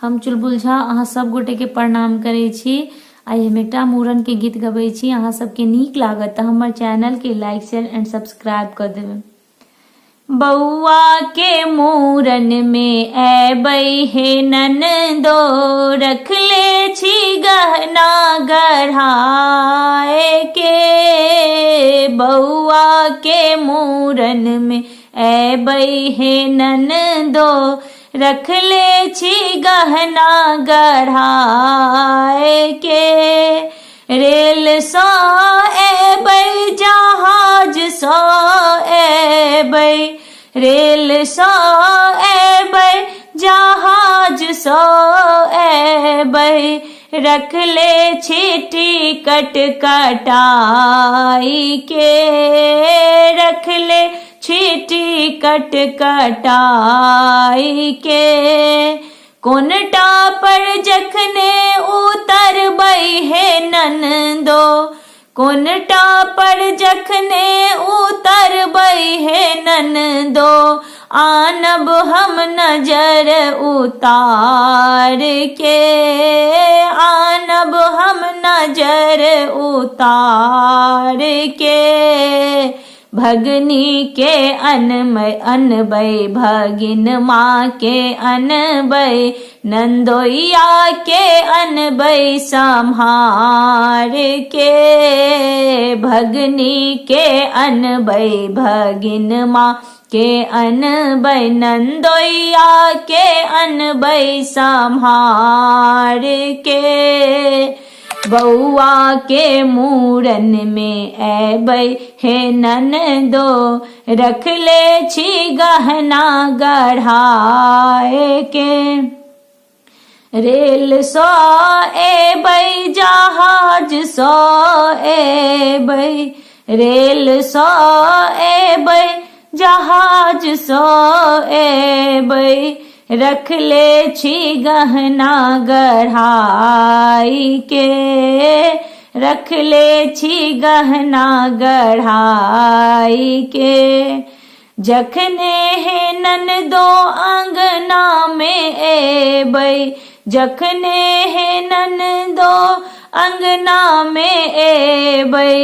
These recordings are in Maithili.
हम चुलबुल झा अहाँ सब गोटे के प्रणाम करे छी। आई हम एकटा मूड़न के गीत गबै छी। अहाँ सबके नीक लागत त हमर चैनल के लाइक शेयर एंड सब्सक्राइब कर देबै। बउआ के मूड़न में ऐबै हे ननदो, रखले छी गहना गढ़ाए के। बउआ के मूड़न में ऐबै हे ननदो, रखले छी गहना गढ़ाए के। रेल सँ ऐबै जहाज सँ ऐबै, रेल सँ ऐबै जहाज सँ ऐबै, रखले छी टिकट कटाई के। रखले छी टिकट कटाई के। कोनटा पर जखने उतरबै हे ननदो, कोनटा पर जखने उतरबै हे ननदो, आनब हम नजर उतार के। आनब हम नजर उतार के। भगनी के अनबै, भगिन माँ के अनबै, नंदोइया के अनबै सम्हार के। भगनी के अनबै, भगिन माँ के अनबै, नंदोइया के अनबै सम्हार के। बउआ के मूड़न में ऐबै हे ननदो, रखले छी गहना गढ़ाए के। रेल सँ ऐबै जहाज सँ ऐबै, रेल सँ ऐबै जहाज सँ ऐबै, रखले छी गहना गढ़ाई के। रखले छी गहना गढ़ाई के। जखने हे ननदो अंगना में ऐबै, जखने हे ननदो अंगना में ऐबै,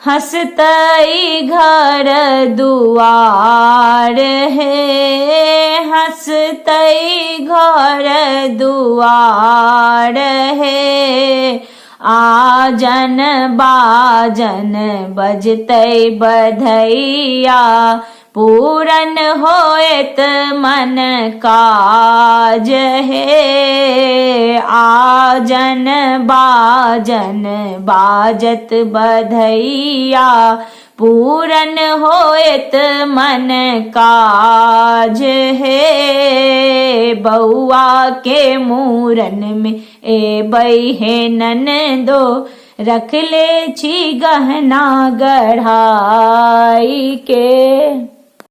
हंसतई घर दुआर हे। हंसतई घर दुआर हे। आजन बाजन बजतई बधैया, पूरन होएत मन काज हे। आजन बाजन बाजत बधैया, पूरन होएत मन काज हे। बउआ के मूड़न में ऐबै हे ननदो, रखले छी गहना गढ़ाई के।